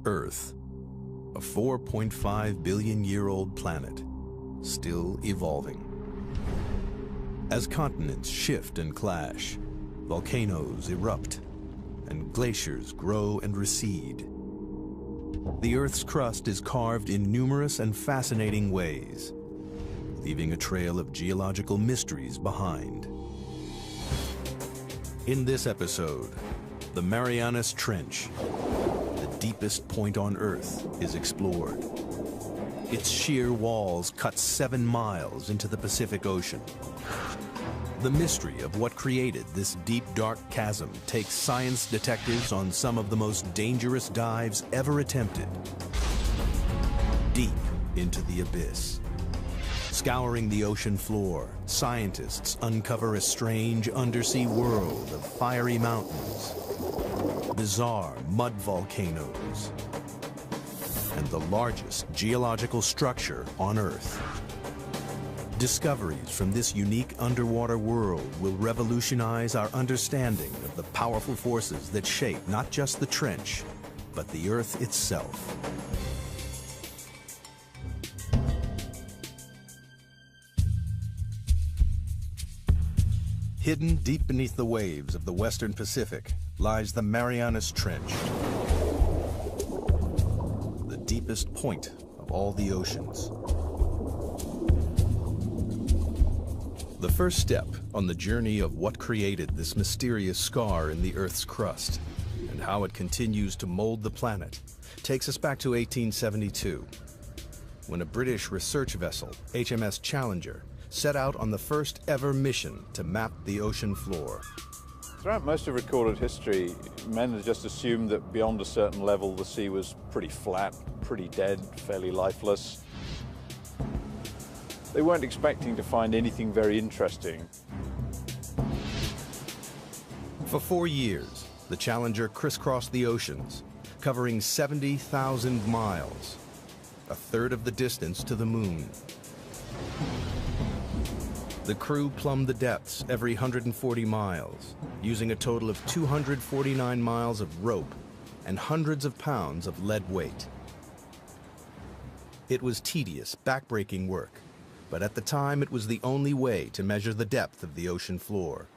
Earth, a 4.5 billion-year-old planet, still evolving. As continents shift and clash, volcanoes erupt, and glaciers grow and recede. The Earth's crust is carved in numerous and fascinating ways, leaving a trail of geological mysteries behind. In this episode, the Marianas Trench, the deepest point on Earth, is explored. Its sheer walls cut 7 miles into the Pacific Ocean. The mystery of what created this deep, dark chasm takes science detectives on some of the most dangerous dives ever attempted. Deep into the abyss. Scouring the ocean floor, scientists uncover a strange undersea world of fiery mountains, bizarre mud volcanoes, and the largest geological structure on Earth. Discoveries from this unique underwater world will revolutionize our understanding of the powerful forces that shape not just the trench, but the Earth itself. Hidden deep beneath the waves of the Western Pacific lies the Marianas Trench, the deepest point of all the oceans. The first step on the journey of what created this mysterious scar in the Earth's crust and how it continues to mold the planet takes us back to 1872, when a British research vessel, HMS Challenger, set out on the first ever mission to map the ocean floor. Throughout most of recorded history, men had just assumed that beyond a certain level the sea was pretty flat, pretty dead, fairly lifeless. They weren't expecting to find anything very interesting. For 4 years, the Challenger crisscrossed the oceans, covering 70,000 miles, a third of the distance to the moon. The crew plumbed the depths every 140 miles, using a total of 249 miles of rope and hundreds of pounds of lead weight. It was tedious, backbreaking work, but at the time it was the only way to measure the depth of the ocean floor.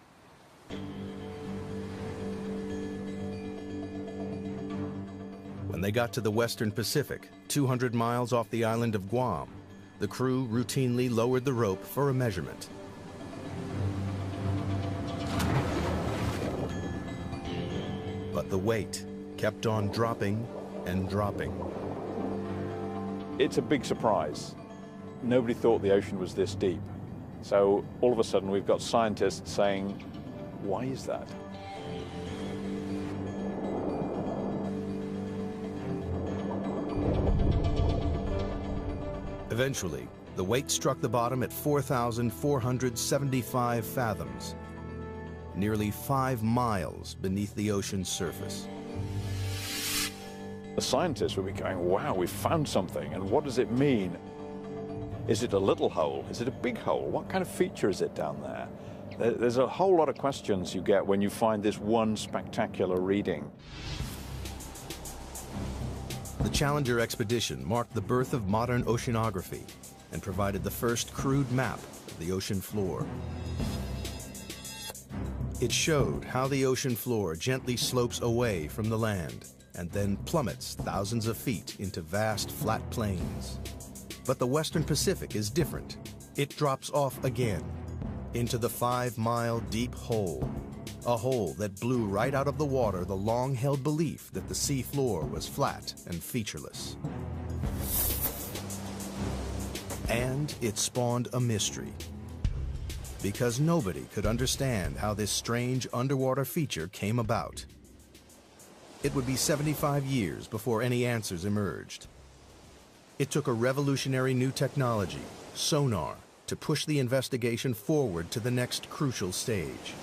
When they got to the Western Pacific, 200 miles off the island of Guam, the crew routinely lowered the rope for a measurement. But the weight kept on dropping and dropping. It's a big surprise. Nobody thought the ocean was this deep. So all of a sudden we've got scientists saying, why is that? Eventually, the weight struck the bottom at 4,475 fathoms, nearly 5 miles beneath the ocean's surface. The scientists would be going, wow, we've found something, and what does it mean? Is it a little hole? Is it a big hole? What kind of feature is it down there? There's a whole lot of questions you get when you find this one spectacular reading. The Challenger expedition marked the birth of modern oceanography and provided the first crude map of the ocean floor. It showed how the ocean floor gently slopes away from the land and then plummets thousands of feet into vast flat plains. But the Western Pacific is different. It drops off again into the 5-mile deep hole, a hole that blew right out of the water the long-held belief that the sea floor was flat and featureless. And it spawned a mystery, because nobody could understand how this strange underwater feature came about. It would be 75 years before any answers emerged. It took a revolutionary new technology, sonar, to push the investigation forward to the next crucial stage.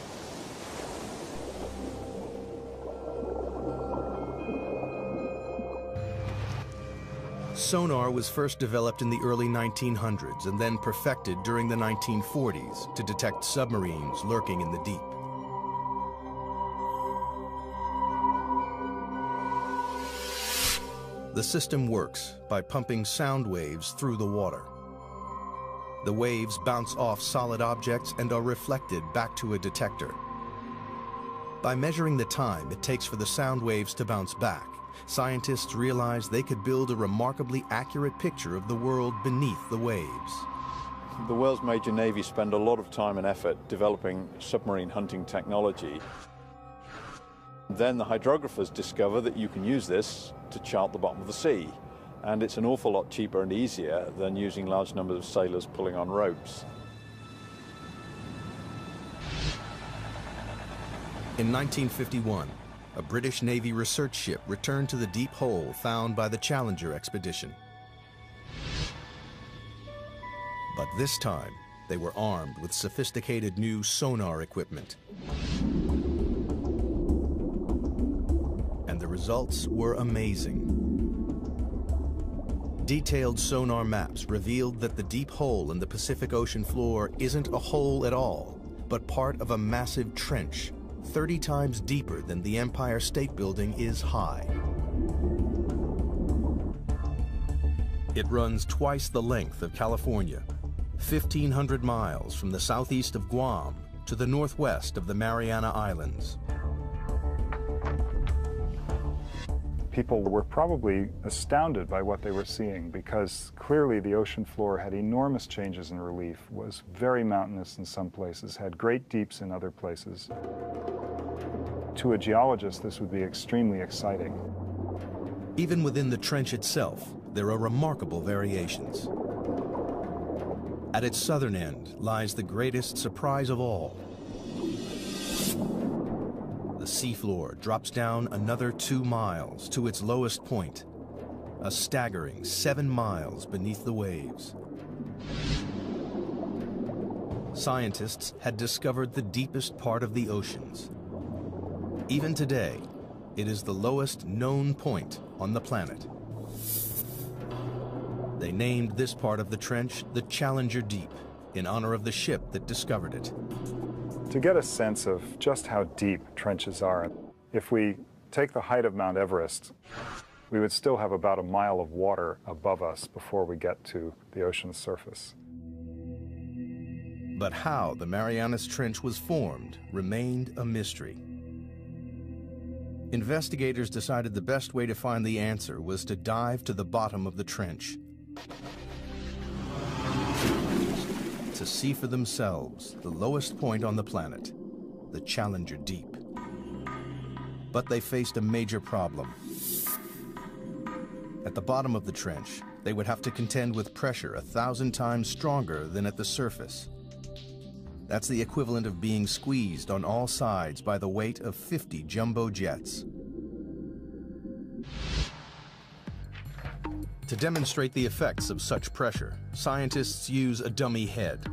Sonar was first developed in the early 1900s and then perfected during the 1940s to detect submarines lurking in the deep. The system works by pumping sound waves through the water. The waves bounce off solid objects and are reflected back to a detector. By measuring the time it takes for the sound waves to bounce back, scientists realized they could build a remarkably accurate picture of the world beneath the waves. The world's major navies spend a lot of time and effort developing submarine hunting technology. Then the hydrographers discover that you can use this to chart the bottom of the sea. And it's an awful lot cheaper and easier than using large numbers of sailors pulling on ropes. In 1951, a British Navy research ship returned to the deep hole found by the Challenger expedition. But this time, they were armed with sophisticated new sonar equipment. And the results were amazing. Detailed sonar maps revealed that the deep hole in the Pacific Ocean floor isn't a hole at all, but part of a massive trench, 30 times deeper than the Empire State Building is high. It runs twice the length of California, 1,500 miles from the southeast of Guam to the northwest of the Mariana Islands. People were probably astounded by what they were seeing because clearly the ocean floor had enormous changes in relief, was very mountainous in some places, had great deeps in other places. To a geologist, this would be extremely exciting. Even within the trench itself, there are remarkable variations. At its southern end lies the greatest surprise of all. The seafloor drops down another 2 miles to its lowest point, a staggering 7 miles beneath the waves. Scientists had discovered the deepest part of the oceans. Even today, it is the lowest known point on the planet. They named this part of the trench the Challenger Deep, in honor of the ship that discovered it. To get a sense of just how deep trenches are, if we take the height of Mount Everest, we would still have about a mile of water above us before we get to the ocean's surface. But how the Marianas Trench was formed remained a mystery. Investigators decided the best way to find the answer was to dive to the bottom of the trench, to see for themselves the lowest point on the planet, the Challenger Deep. But they faced a major problem. At the bottom of the trench, they would have to contend with pressure 1,000 times stronger than at the surface. That's the equivalent of being squeezed on all sides by the weight of 50 jumbo jets. To demonstrate the effects of such pressure, scientists use a dummy head.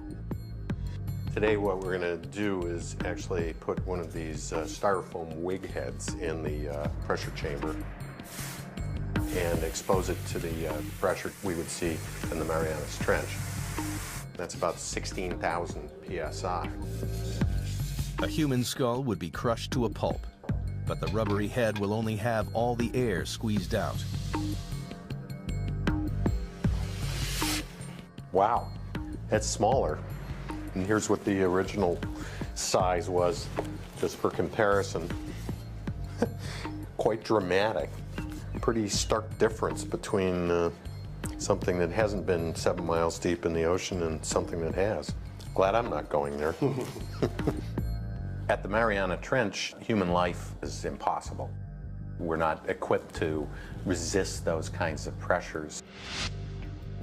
Today what we're going to do is actually put one of these styrofoam wig heads in the pressure chamber and expose it to the pressure we would see in the Marianas Trench. That's about 16,000 psi. A human skull would be crushed to a pulp, but the rubbery head will only have all the air squeezed out. Wow, that's smaller. And here's what the original size was, just for comparison. Quite dramatic. Pretty stark difference between something that hasn't been 7 miles deep in the ocean and something that has. Glad I'm not going there. At the Mariana Trench, human life is impossible. We're not equipped to resist those kinds of pressures.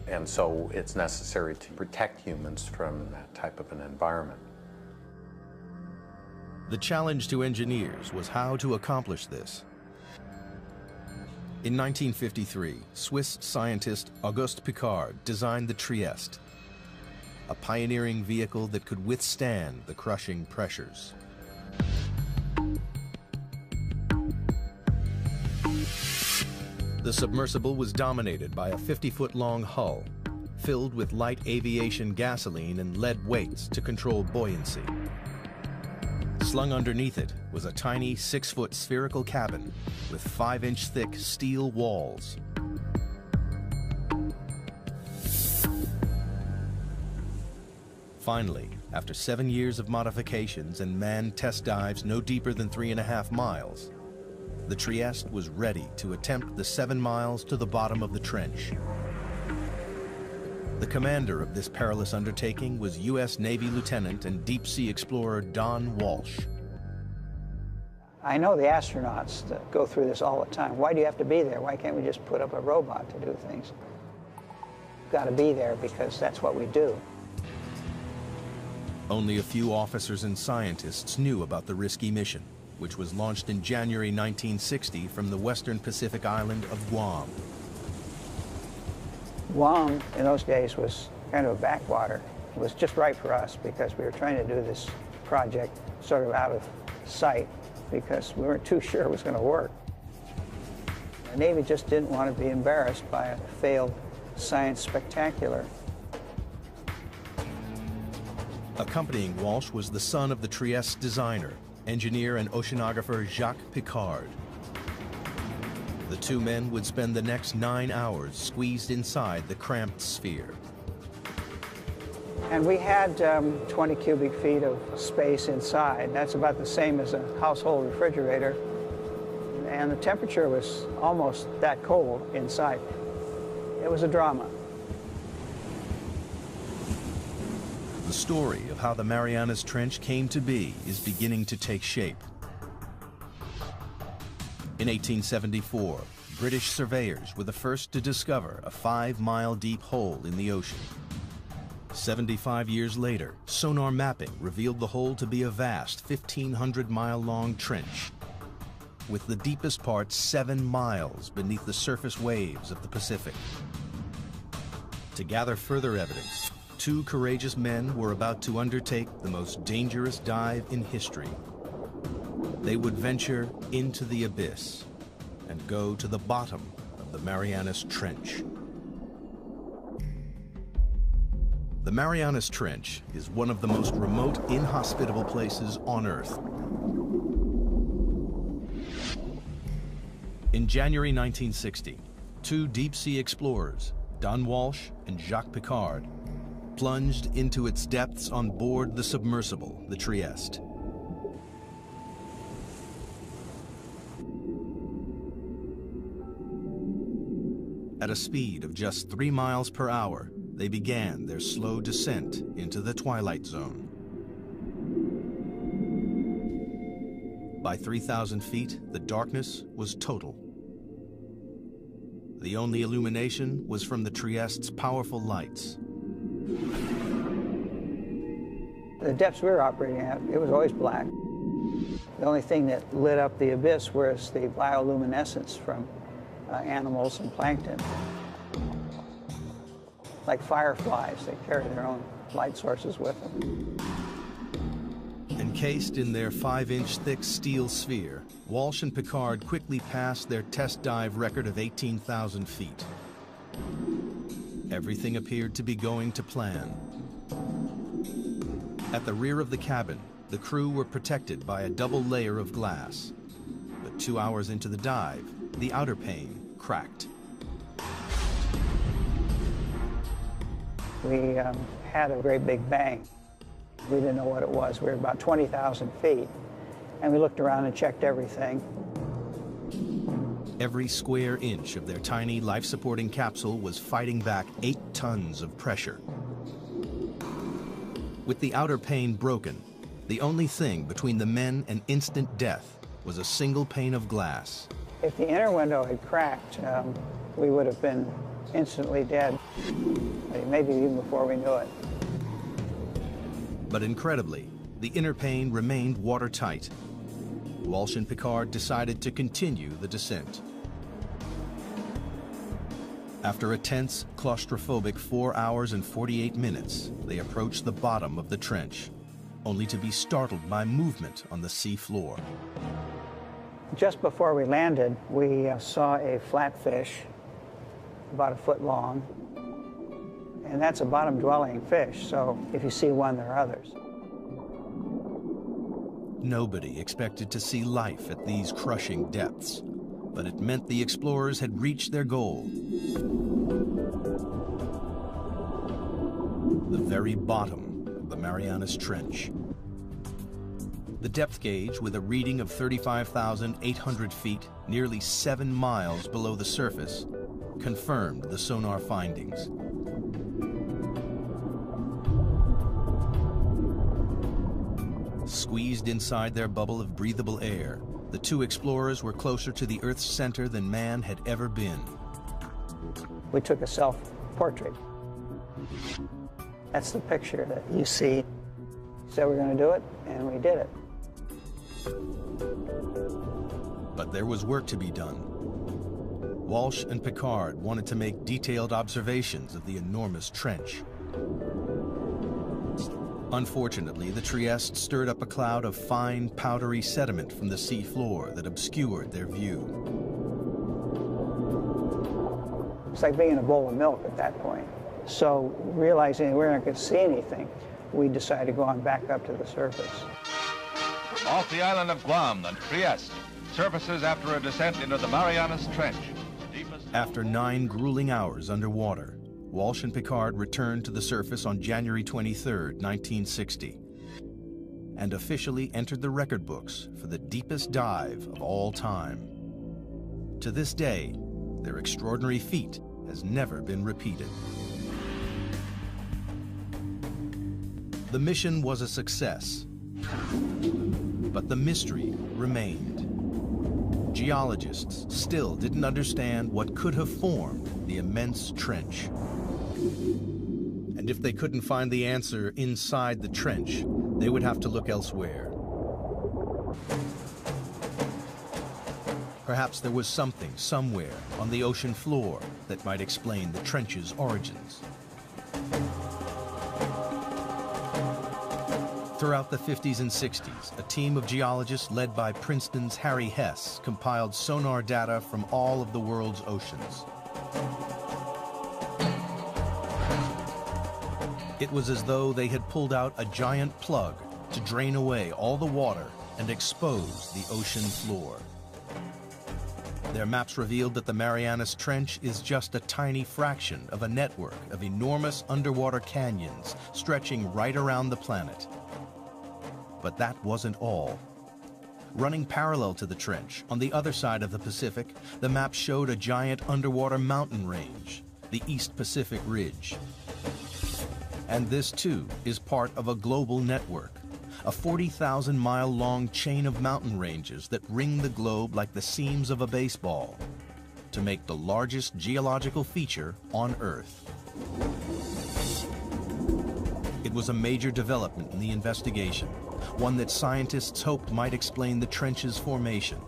And so it's necessary to protect humans from that type of an environment. The challenge to engineers was how to accomplish this. In 1953, Swiss scientist Auguste Piccard designed the Trieste, a pioneering vehicle that could withstand the crushing pressures. The submersible was dominated by a 50-foot-long hull, filled with light aviation gasoline and lead weights to control buoyancy. Slung underneath it was a tiny 6-foot spherical cabin with 5-inch thick steel walls. Finally, after 7 years of modifications and manned test dives no deeper than 3.5 miles, the Trieste was ready to attempt the 7 miles to the bottom of the trench. The commander of this perilous undertaking was U.S. Navy Lieutenant and deep-sea explorer Don Walsh. I know the astronauts that go through this all the time. Why do you have to be there? Why can't we just put up a robot to do things? We've got to be there because that's what we do. Only a few officers and scientists knew about the risky mission, which was launched in January 1960 from the western Pacific island of Guam. Guam, in those days, was kind of a backwater. It was just right for us because we were trying to do this project sort of out of sight because we weren't too sure it was going to work. The Navy just didn't want to be embarrassed by a failed science spectacular. Accompanying Walsh was the son of the Trieste designer, engineer and oceanographer Jacques Piccard. The two men would spend the next 9 hours squeezed inside the cramped sphere. And we had 20 cubic feet of space inside. That's about the same as a household refrigerator. And the temperature was almost that cold inside. It was a drama. The story of how the Marianas Trench came to be is beginning to take shape. In 1874, British surveyors were the first to discover a 5-mile deep hole in the ocean. 75 years later, sonar mapping revealed the hole to be a vast 1,500-mile-long trench, with the deepest part 7 miles beneath the surface waves of the Pacific. To gather further evidence, 2 courageous men were about to undertake the most dangerous dive in history. They would venture into the abyss and go to the bottom of the Marianas Trench. The Marianas Trench is one of the most remote, inhospitable places on Earth. In January 1960, 2 deep-sea explorers, Don Walsh and Jacques Piccard, plunged into its depths on board the submersible, the Trieste. At a speed of just 3 miles per hour, they began their slow descent into the twilight zone. By 3,000 feet, the darkness was total. The only illumination was from the Trieste's powerful lights. The depths we were operating at, it was always black. The only thing that lit up the abyss was the bioluminescence from animals and plankton. Like fireflies, they carry their own light sources with them. Encased in their 5-inch thick steel sphere, Walsh and Piccard quickly passed their test dive record of 18,000 feet. Everything appeared to be going to plan. At the rear of the cabin, the crew were protected by a double layer of glass. But 2 hours into the dive, the outer pane cracked. We had a great big bang. We didn't know what it was. We were about 20,000 feet, and we looked around and checked everything. Every square inch of their tiny life-supporting capsule was fighting back 8 tons of pressure. With the outer pane broken, the only thing between the men and instant death was a single pane of glass. If the inner window had cracked, we would have been instantly dead, maybe even before we knew it. But incredibly, the inner pane remained watertight. Walsh and Piccard decided to continue the descent. After a tense, claustrophobic 4 hours and 48 minutes, they approached the bottom of the trench, only to be startled by movement on the sea floor. Just before we landed, we saw a flatfish about 1 foot long. And that's a bottom-dwelling fish, so if you see one, there are others. Nobody expected to see life at these crushing depths, but it meant the explorers had reached their goal. The very bottom of the Marianas Trench. The depth gauge, with a reading of 35,800 feet, nearly 7 miles below the surface, confirmed the sonar findings. Squeezed inside their bubble of breathable air, the two explorers were closer to the Earth's center than man had ever been. We took a self-portrait. That's the picture that you see. Said we're going to do it, and we did it. But there was work to be done. Walsh and Picard wanted to make detailed observations of the enormous trench. Unfortunately, the Trieste stirred up a cloud of fine, powdery sediment from the sea floor that obscured their view. It's like being in a bowl of milk at that point. So, realizing we weren't going to see anything, we decided to go on back up to the surface. Off the island of Guam, the Trieste surfaces after a descent into the Marianas Trench. After 9 grueling hours underwater, Walsh and Picard returned to the surface on January 23, 1960, and officially entered the record books for the deepest dive of all time. To this day, their extraordinary feat has never been repeated. The mission was a success, but the mystery remained. Geologists still didn't understand what could have formed the immense trench. And if they couldn't find the answer inside the trench, they would have to look elsewhere. Perhaps there was something somewhere on the ocean floor that might explain the trench's origins. Throughout the 50s and 60s, a team of geologists led by Princeton's Harry Hess compiled sonar data from all of the world's oceans. It was as though they had pulled out a giant plug to drain away all the water and expose the ocean floor. Their maps revealed that the Marianas Trench is just a tiny fraction of a network of enormous underwater canyons stretching right around the planet. But that wasn't all. Running parallel to the trench, on the other side of the Pacific, the map showed a giant underwater mountain range, the East Pacific Ridge. And this, too, is part of a global network, a 40,000-mile-long chain of mountain ranges that ring the globe like the seams of a baseball to make the largest geological feature on Earth. It was a major development in the investigation, one that scientists hoped might explain the trench's formation.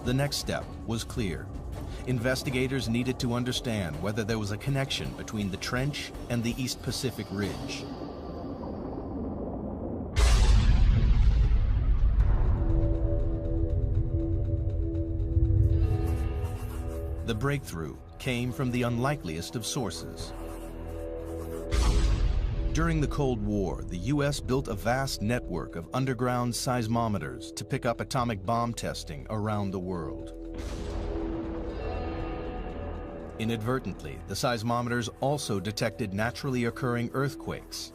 The next step was clear. Investigators needed to understand whether there was a connection between the trench and the East Pacific Ridge. The breakthrough came from the unlikeliest of sources. During the Cold War, the U.S. built a vast network of underground seismometers to pick up atomic bomb testing around the world. Inadvertently, the seismometers also detected naturally occurring earthquakes.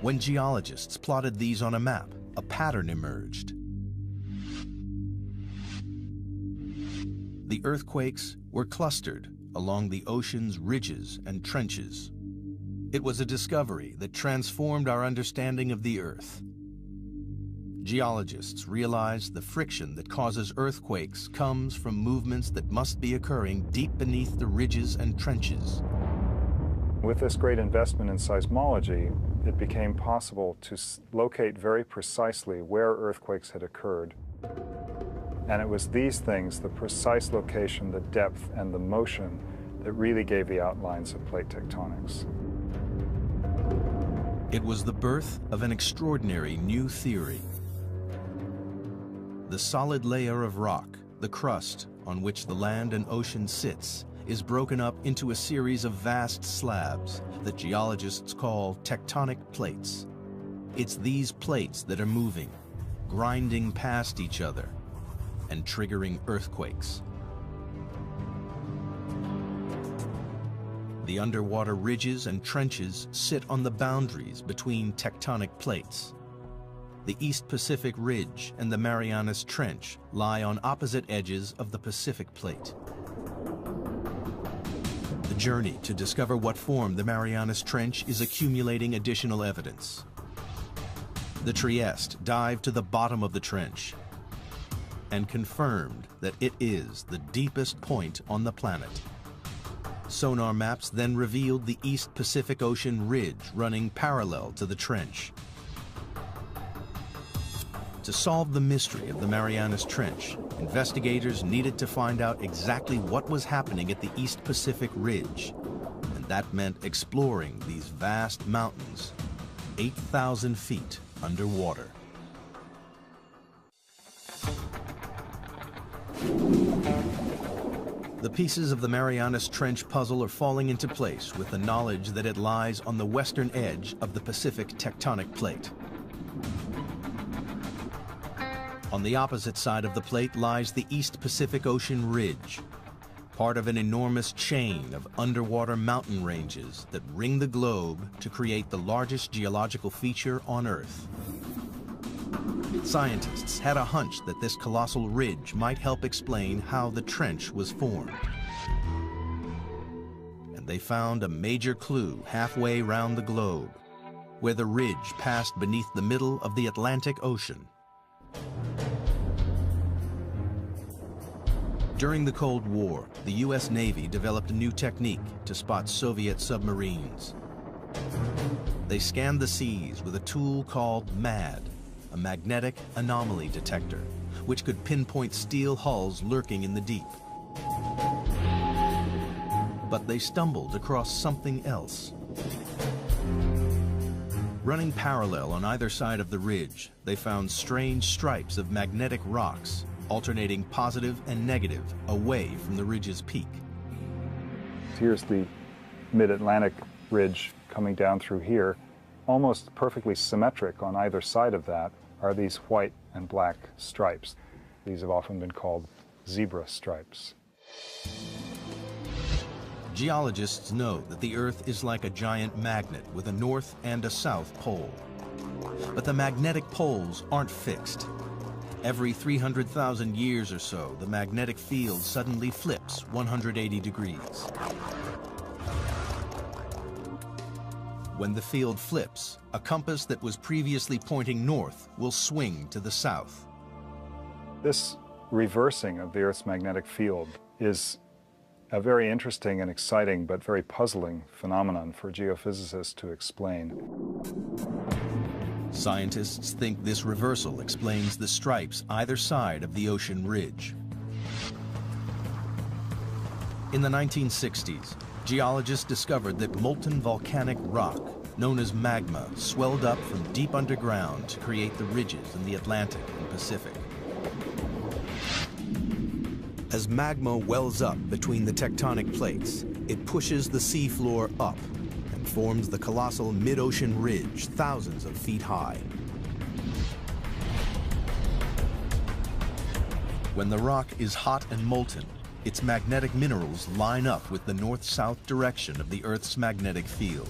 When geologists plotted these on a map, a pattern emerged. The earthquakes were clustered along the ocean's ridges and trenches. It was a discovery that transformed our understanding of the Earth. Geologists realized the friction that causes earthquakes comes from movements that must be occurring deep beneath the ridges and trenches. With this great investment in seismology, it became possible to locate very precisely where earthquakes had occurred. And it was these things, the precise location, the depth, and the motion, that really gave the outlines of plate tectonics. It was the birth of an extraordinary new theory. The solid layer of rock, the crust on which the land and ocean sits, is broken up into a series of vast slabs that geologists call tectonic plates. It's these plates that are moving, grinding past each other, and triggering earthquakes. The underwater ridges and trenches sit on the boundaries between tectonic plates. The East Pacific Ridge and the Marianas Trench lie on opposite edges of the Pacific Plate. The journey to discover what formed the Marianas Trench is accumulating additional evidence. The Trieste dived to the bottom of the trench and confirmed that it is the deepest point on the planet. Sonar maps then revealed the East Pacific Ocean ridge running parallel to the trench. To solve the mystery of the Marianas Trench, investigators needed to find out exactly what was happening at the East Pacific Ridge, and that meant exploring these vast mountains, 8,000 feet underwater. The pieces of the Marianas Trench puzzle are falling into place with the knowledge that it lies on the western edge of the Pacific tectonic plate. On the opposite side of the plate lies the East Pacific Ocean Ridge, part of an enormous chain of underwater mountain ranges that ring the globe to create the largest geological feature on Earth. Scientists had a hunch that this colossal ridge might help explain how the trench was formed. And they found a major clue halfway round the globe, where the ridge passed beneath the middle of the Atlantic Ocean. During the Cold War, the U.S. Navy developed a new technique to spot Soviet submarines. They scanned the seas with a tool called MAD, a magnetic anomaly detector, which could pinpoint steel hulls lurking in the deep. But they stumbled across something else. Running parallel on either side of the ridge, they found strange stripes of magnetic rocks, alternating positive and negative away from the ridge's peak. Here's the mid-Atlantic ridge coming down through here. Almost perfectly symmetric on either side of that are these white and black stripes. These have often been called zebra stripes. Geologists know that the Earth is like a giant magnet with a north and a south pole. But the magnetic poles aren't fixed. Every 300,000 years or so, the magnetic field suddenly flips 180 degrees. When the field flips, a compass that was previously pointing north will swing to the south. This reversing of the Earth's magnetic field is a very interesting and exciting but very puzzling phenomenon for geophysicists to explain. Scientists think this reversal explains the stripes either side of the ocean ridge. In the 1960s, geologists discovered that molten volcanic rock, known as magma, swelled up from deep underground to create the ridges in the Atlantic and Pacific. As magma wells up between the tectonic plates, it pushes the seafloor up and forms the colossal mid-ocean ridge thousands of feet high. When the rock is hot and molten, its magnetic minerals line up with the north-south direction of the Earth's magnetic field.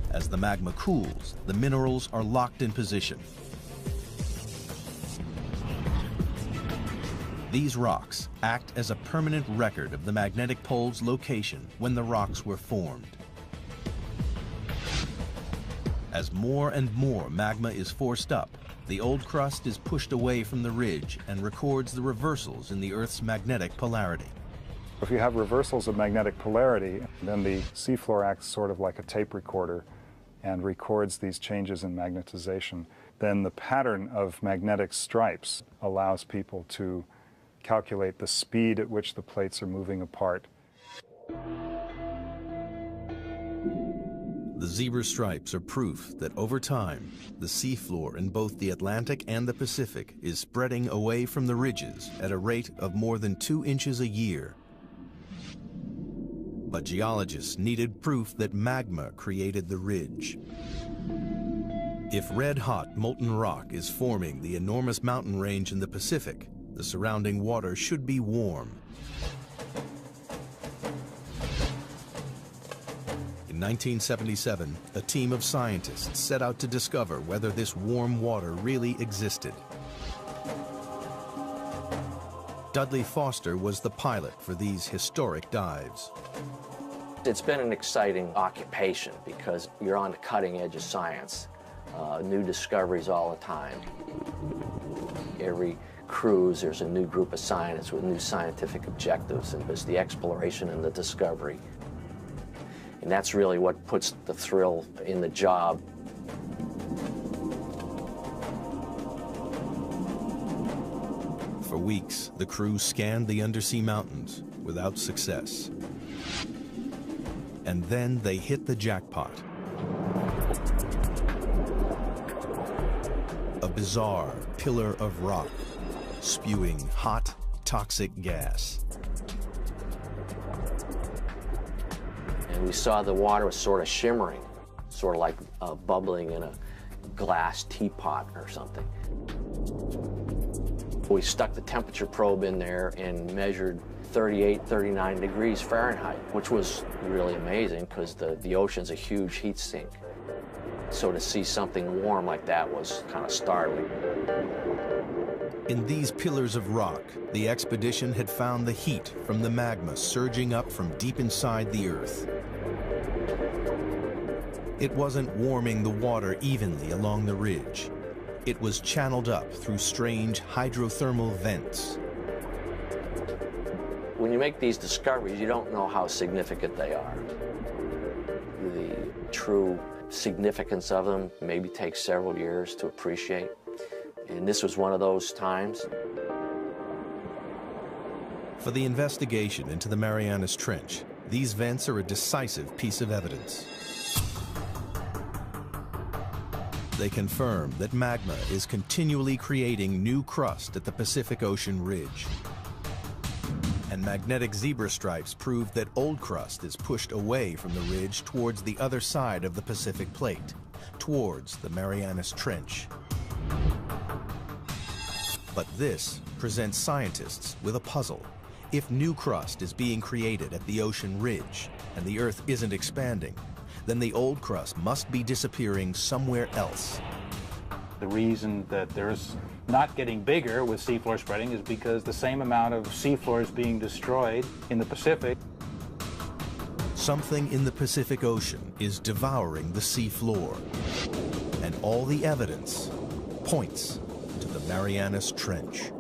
As the magma cools, the minerals are locked in position. These rocks act as a permanent record of the magnetic pole's location when the rocks were formed. As more and more magma is forced up, the old crust is pushed away from the ridge and records the reversals in the Earth's magnetic polarity. If you have reversals of magnetic polarity, then the seafloor acts sort of like a tape recorder and records these changes in magnetization. Then the pattern of magnetic stripes allows people to calculate the speed at which the plates are moving apart. The zebra stripes are proof that over time, the seafloor in both the Atlantic and the Pacific is spreading away from the ridges at a rate of more than 2 inches a year. But geologists needed proof that magma created the ridge. If red-hot molten rock is forming the enormous mountain range in the Pacific, the surrounding water should be warm. 1977, a team of scientists set out to discover whether this warm water really existed. Dudley Foster was the pilot for these historic dives. It's been an exciting occupation because you're on the cutting edge of science. New discoveries all the time. Every cruise, there's a new group of scientists with new scientific objectives, and it's the exploration and the discovery. And that's really what puts the thrill in the job. For weeks, the crew scanned the undersea mountains without success. And then they hit the jackpot. A bizarre pillar of rock, spewing hot, toxic gas. And we saw the water was sort of shimmering, sort of like bubbling in a glass teapot or something. We stuck the temperature probe in there and measured 38, 39 degrees Fahrenheit, which was really amazing because the ocean's a huge heat sink. So to see something warm like that was kind of startling. In these pillars of rock, the expedition had found the heat from the magma surging up from deep inside the Earth. It wasn't warming the water evenly along the ridge. It was channeled up through strange hydrothermal vents. When you make these discoveries, you don't know how significant they are. The true significance of them maybe takes several years to appreciate. And this was one of those times. For the investigation into the Marianas Trench, these vents are a decisive piece of evidence. They confirm that magma is continually creating new crust at the Pacific Ocean ridge. And magnetic zebra stripes prove that old crust is pushed away from the ridge towards the other side of the Pacific Plate, towards the Marianas Trench. But this presents scientists with a puzzle. If new crust is being created at the ocean ridge and the Earth isn't expanding, then the old crust must be disappearing somewhere else. The reason that there's not getting bigger with seafloor spreading is because the same amount of seafloor is being destroyed in the Pacific. Something in the Pacific Ocean is devouring the seafloor, and all the evidence points to the Marianas Trench.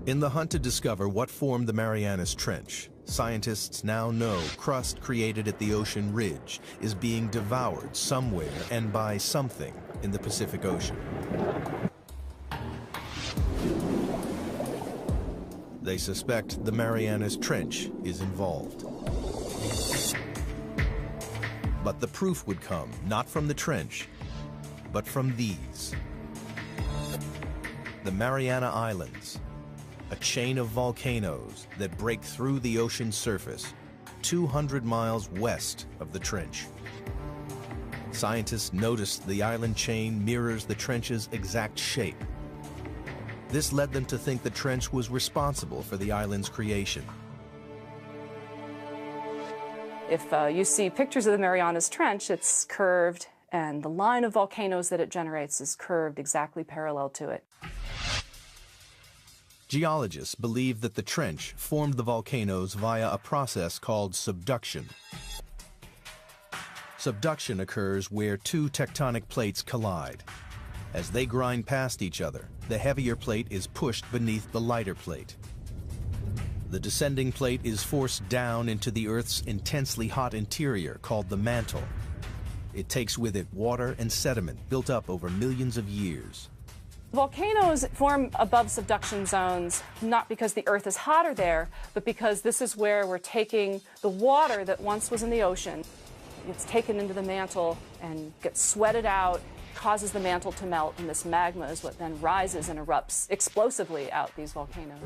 In the hunt to discover what formed the Marianas Trench, scientists now know crust created at the ocean ridge is being devoured somewhere and by something in the Pacific Ocean. They suspect the Marianas Trench is involved. But the proof would come not from the trench, but from these. The Mariana Islands, a chain of volcanoes that break through the ocean's surface 200 miles west of the trench. Scientists noticed the island chain mirrors the trench's exact shape. This led them to think the trench was responsible for the island's creation. If you see pictures of the Marianas Trench, it's curved, and the line of volcanoes that it generates is curved exactly parallel to it. Geologists believe that the trench formed the volcanoes via a process called subduction. Subduction occurs where two tectonic plates collide. As they grind past each other, the heavier plate is pushed beneath the lighter plate. The descending plate is forced down into the Earth's intensely hot interior called the mantle. It takes with it water and sediment built up over millions of years. Volcanoes form above subduction zones not because the Earth is hotter there, but because this is where we're taking the water that once was in the ocean. It's taken into the mantle and gets sweated out, causes the mantle to melt, and this magma is what then rises and erupts explosively out these volcanoes.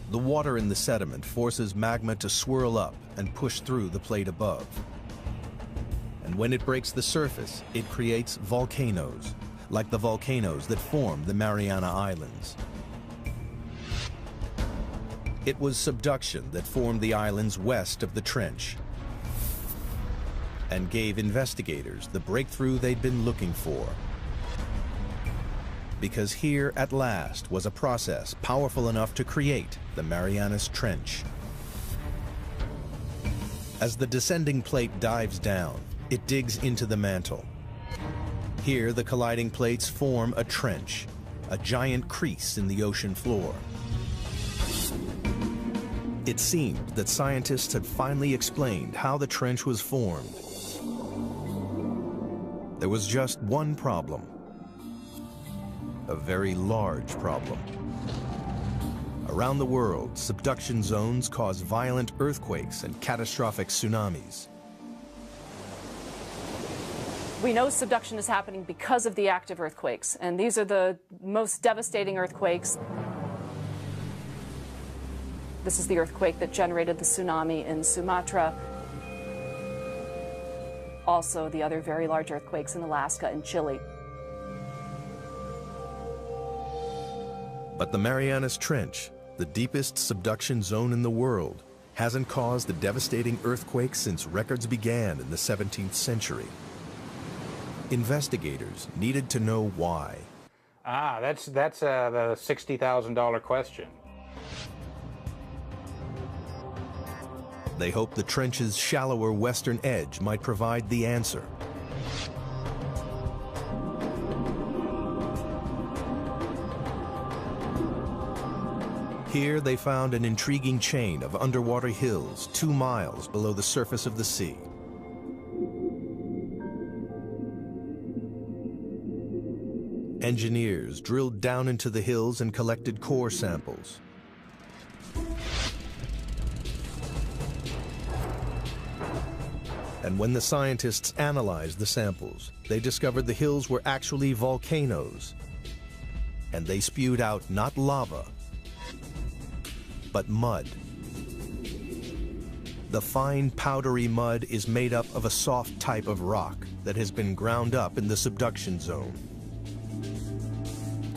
The water in the sediment forces magma to swirl up and push through the plate above. And when it breaks the surface, it creates volcanoes, like the volcanoes that form the Mariana Islands. It was subduction that formed the islands west of the trench and gave investigators the breakthrough they'd been looking for. Because here, at last, was a process powerful enough to create the Marianas Trench. As the descending plate dives down, it digs into the mantle. Here, the colliding plates form a trench, a giant crease in the ocean floor. It seemed that scientists had finally explained how the trench was formed. There was just one problem. A very large problem. Around the world, subduction zones cause violent earthquakes and catastrophic tsunamis. We know subduction is happening because of the active earthquakes, and these are the most devastating earthquakes. This is the earthquake that generated the tsunami in Sumatra. Also, the other very large earthquakes in Alaska and Chile. But the Marianas Trench, the deepest subduction zone in the world, hasn't caused a devastating earthquake since records began in the 17th century. Investigators needed to know why. That's the $60,000 question. They hoped the trench's shallower western edge might provide the answer. Here they found an intriguing chain of underwater hills 2 miles below the surface of the sea. Engineers drilled down into the hills and collected core samples. And when the scientists analyzed the samples, they discovered the hills were actually volcanoes. And they spewed out not lava, but mud. The fine, powdery mud is made up of a soft type of rock that has been ground up in the subduction zone.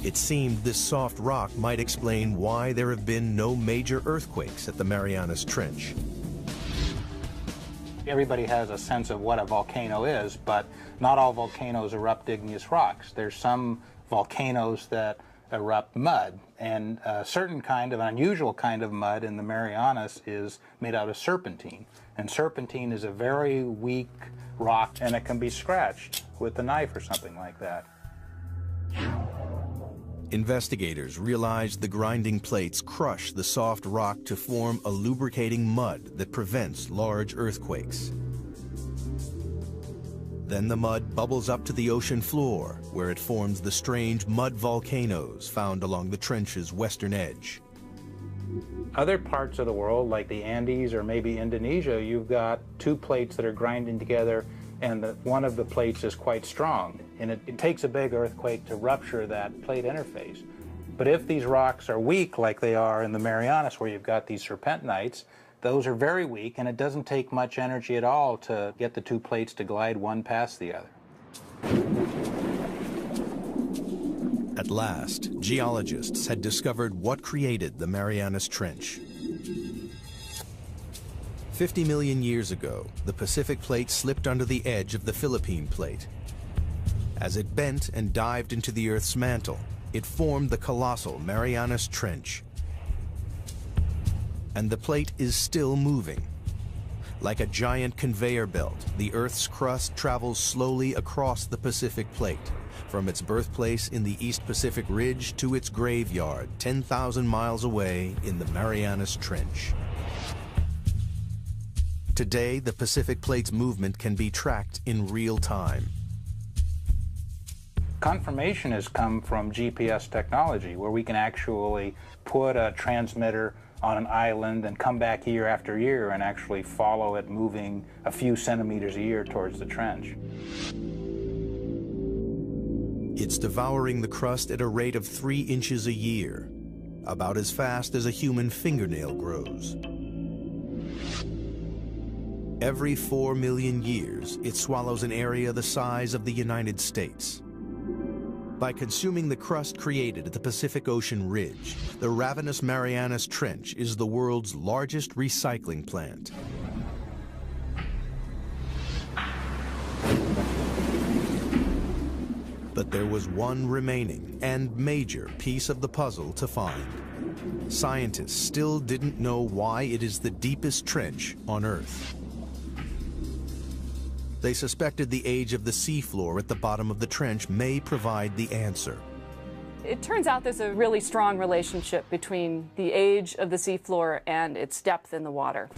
It seemed this soft rock might explain why there have been no major earthquakes at the Marianas Trench. Everybody has a sense of what a volcano is, but not all volcanoes erupt igneous rocks. There's some volcanoes that erupt mud, and a certain kind of unusual kind of mud in the Marianas is made out of serpentine. And serpentine is a very weak rock, and it can be scratched with a knife or something like that. Investigators realized the grinding plates crush the soft rock to form a lubricating mud that prevents large earthquakes. Then the mud bubbles up to the ocean floor, where it forms the strange mud volcanoes found along the trench's western edge. Other parts of the world, like the Andes or maybe Indonesia, you've got 2 plates that are grinding together, and one of the plates is quite strong. And it takes a big earthquake to rupture that plate interface. But if these rocks are weak, like they are in the Marianas, where you've got these serpentinites, those are very weak, and it doesn't take much energy at all to get the 2 plates to glide one past the other. At last, geologists had discovered what created the Marianas Trench. 50 million years ago, the Pacific Plate slipped under the edge of the Philippine Plate. As it bent and dived into the Earth's mantle, it formed the colossal Marianas Trench. And the plate is still moving. Like a giant conveyor belt, the Earth's crust travels slowly across the Pacific Plate, from its birthplace in the East Pacific Ridge to its graveyard 10,000 miles away in the Marianas Trench. Today, the Pacific Plate's movement can be tracked in real time. Confirmation has come from GPS technology, where we can actually put a transmitter on an island and come back year after year and actually follow it moving a few centimeters a year towards the trench. It's devouring the crust at a rate of 3 inches a year, about as fast as a human fingernail grows. Every 4 million years, it swallows an area the size of the United States. By consuming the crust created at the Pacific Ocean ridge, the ravenous Marianas Trench is the world's largest recycling plant. But there was one remaining and major piece of the puzzle to find. Scientists still didn't know why it is the deepest trench on Earth. They suspected the age of the seafloor at the bottom of the trench may provide the answer. It turns out there's a really strong relationship between the age of the seafloor and its depth in the water.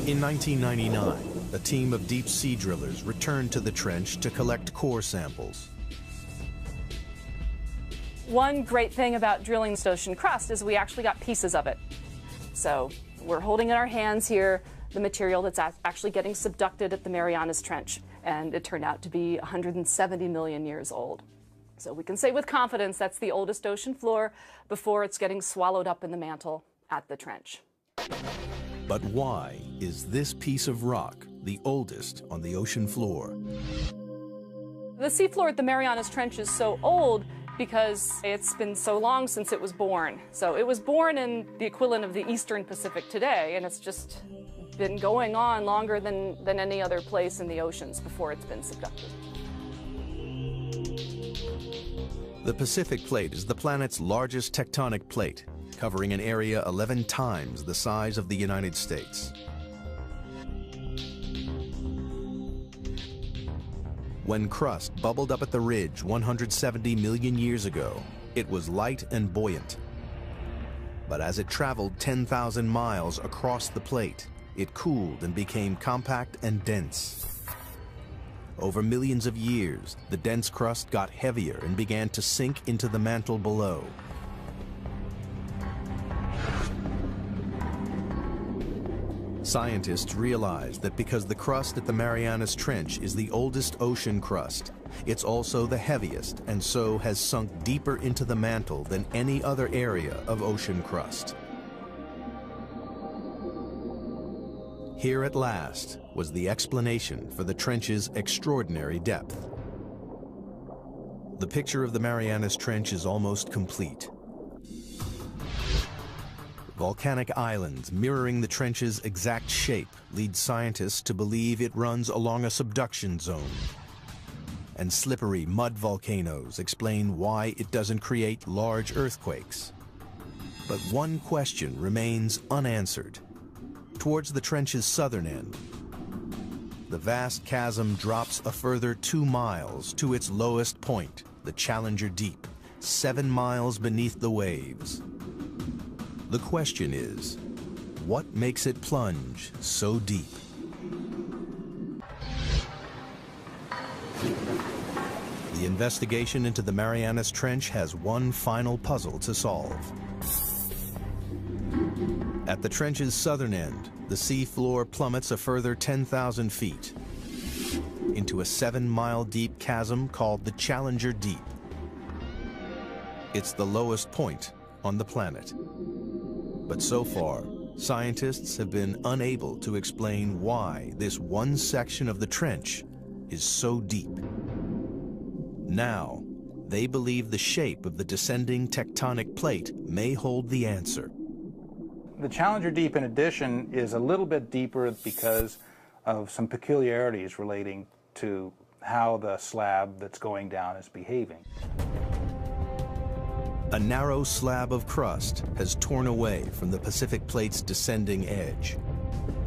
In 1999, a team of deep sea drillers returned to the trench to collect core samples. One great thing about drilling the ocean crust is we actually got pieces of it. So we're holding in our hands here the material that's actually getting subducted at the Marianas Trench, and it turned out to be 170 million years old. So we can say with confidence that's the oldest ocean floor before it's getting swallowed up in the mantle at the trench. But why is this piece of rock the oldest on the ocean floor? The seafloor at the Marianas Trench is so old because it's been so long since it was born. So it was born in the equivalent of the Eastern Pacific today, and it's just been going on longer than any other place in the oceans before it's been subducted. The Pacific Plate is the planet's largest tectonic plate, covering an area 11 times the size of the United States. When crust bubbled up at the ridge 170 million years ago, it was light and buoyant. But as it traveled 10,000 miles across the plate, it cooled and became compact and dense. Over millions of years, the dense crust got heavier and began to sink into the mantle below. Scientists realized that because the crust at the Marianas Trench is the oldest ocean crust, it's also the heaviest and so has sunk deeper into the mantle than any other area of ocean crust. Here at last was the explanation for the trench's extraordinary depth. The picture of the Marianas Trench is almost complete. Volcanic islands mirroring the trench's exact shape lead scientists to believe it runs along a subduction zone. And slippery mud volcanoes explain why it doesn't create large earthquakes. But one question remains unanswered. Towards the trench's southern end, the vast chasm drops a further 2 miles to its lowest point, the Challenger Deep, 7 miles beneath the waves. The question is, what makes it plunge so deep? The investigation into the Marianas Trench has one final puzzle to solve. At the trench's southern end, the sea floor plummets a further 10,000 feet into a 7-mile deep chasm called the Challenger Deep. It's the lowest point on the planet. But so far, scientists have been unable to explain why this one section of the trench is so deep. Now, they believe the shape of the descending tectonic plate may hold the answer. The Challenger Deep, in addition, is a little bit deeper because of some peculiarities relating to how the slab that's going down is behaving. A narrow slab of crust has torn away from the Pacific Plate's descending edge.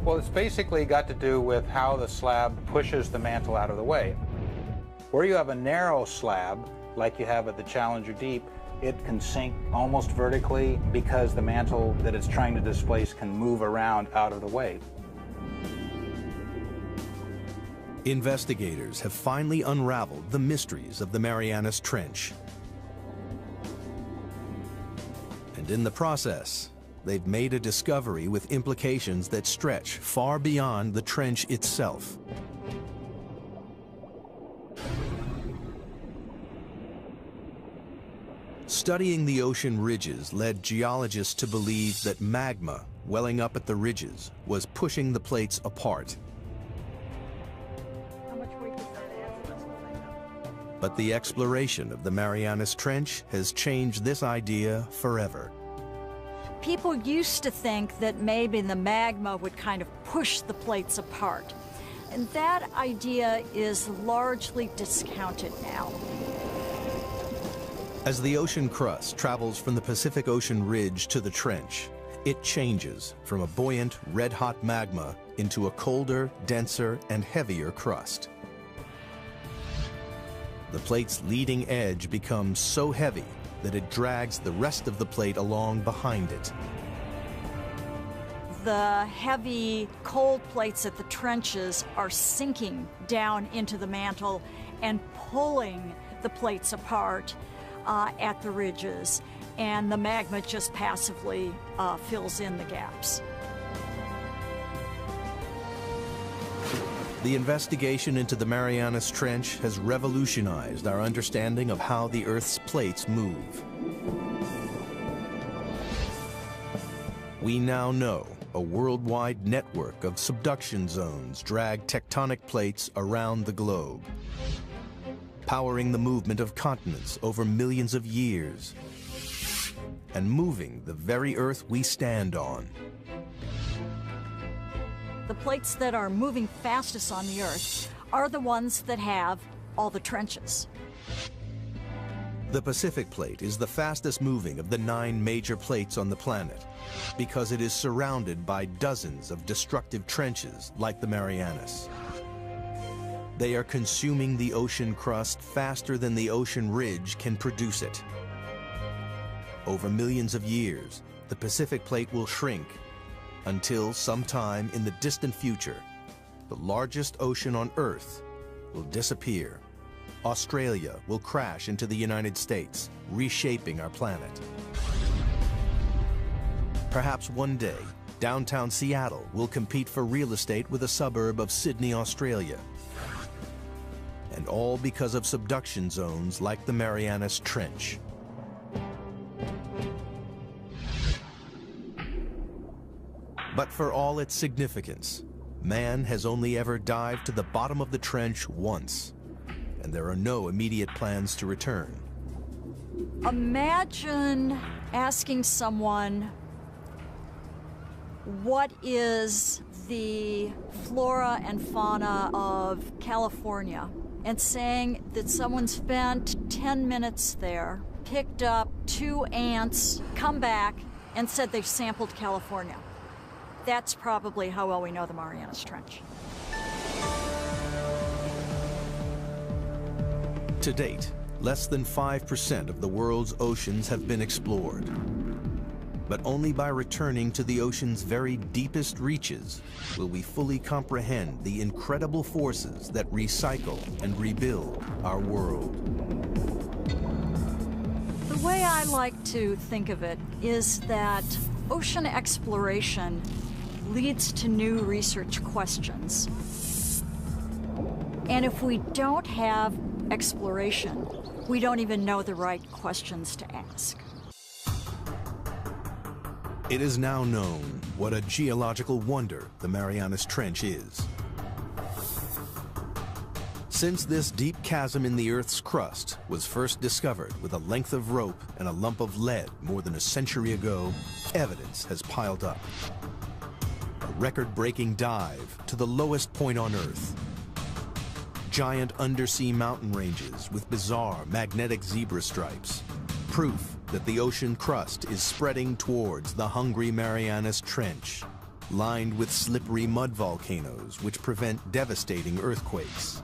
Well, it's basically got to do with how the slab pushes the mantle out of the way. Where you have a narrow slab, like you have at the Challenger Deep, it can sink almost vertically because the mantle that it's trying to displace can move around out of the way. Investigators have finally unraveled the mysteries of the Marianas Trench. And in the process, they've made a discovery with implications that stretch far beyond the trench itself. Studying the ocean ridges led geologists to believe that magma welling up at the ridges was pushing the plates apart. How much weight does that add? But the exploration of the Marianas Trench has changed this idea forever. People used to think that maybe the magma would kind of push the plates apart. And that idea is largely discounted now. As the ocean crust travels from the Pacific Ocean ridge to the trench, it changes from a buoyant, red-hot magma into a colder, denser, and heavier crust. The plate's leading edge becomes so heavy that it drags the rest of the plate along behind it. The heavy, cold plates at the trenches are sinking down into the mantle and pulling the plates apart at the ridges, and the magma just passively fills in the gaps. The investigation into the Marianas Trench has revolutionized our understanding of how the Earth's plates move. We now know a worldwide network of subduction zones drag tectonic plates around the globe, powering the movement of continents over millions of years, and moving the very Earth we stand on. The plates that are moving fastest on the Earth are the ones that have all the trenches. The Pacific Plate is the fastest moving of the 9 major plates on the planet because it is surrounded by dozens of destructive trenches like the Marianas. They are consuming the ocean crust faster than the ocean ridge can produce it. Over millions of years, the Pacific Plate will shrink until sometime in the distant future, the largest ocean on Earth will disappear. Australia will crash into the United States, reshaping our planet. Perhaps one day, downtown Seattle will compete for real estate with a suburb of Sydney, Australia. And all because of subduction zones like the Marianas Trench. But for all its significance, man has only ever dived to the bottom of the trench once, and there are no immediate plans to return. Imagine asking someone, what is the flora and fauna of California? And saying that someone spent 10 minutes there, picked up 2 ants, come back, and said they've sampled California. That's probably how well we know the Marianas Trench. To date, less than 5% of the world's oceans have been explored. But only by returning to the ocean's very deepest reaches will we fully comprehend the incredible forces that recycle and rebuild our world. The way I like to think of it is that ocean exploration leads to new research questions. And if we don't have exploration, we don't even know the right questions to ask. It is now known what a geological wonder the Marianas Trench is. Since this deep chasm in the Earth's crust was first discovered with a length of rope and a lump of lead more than a century ago, evidence has piled up. A record-breaking dive to the lowest point on Earth. Giant undersea mountain ranges with bizarre magnetic zebra stripes. Proof that the ocean crust is spreading towards the hungry Marianas Trench, lined with slippery mud volcanoes which prevent devastating earthquakes.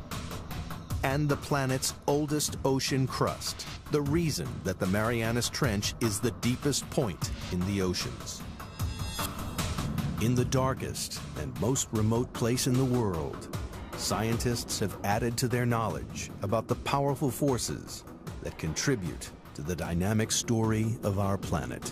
And the planet's oldest ocean crust, the reason that the Marianas Trench is the deepest point in the oceans. In the darkest and most remote place in the world, scientists have added to their knowledge about the powerful forces that contribute to the dynamic story of our planet.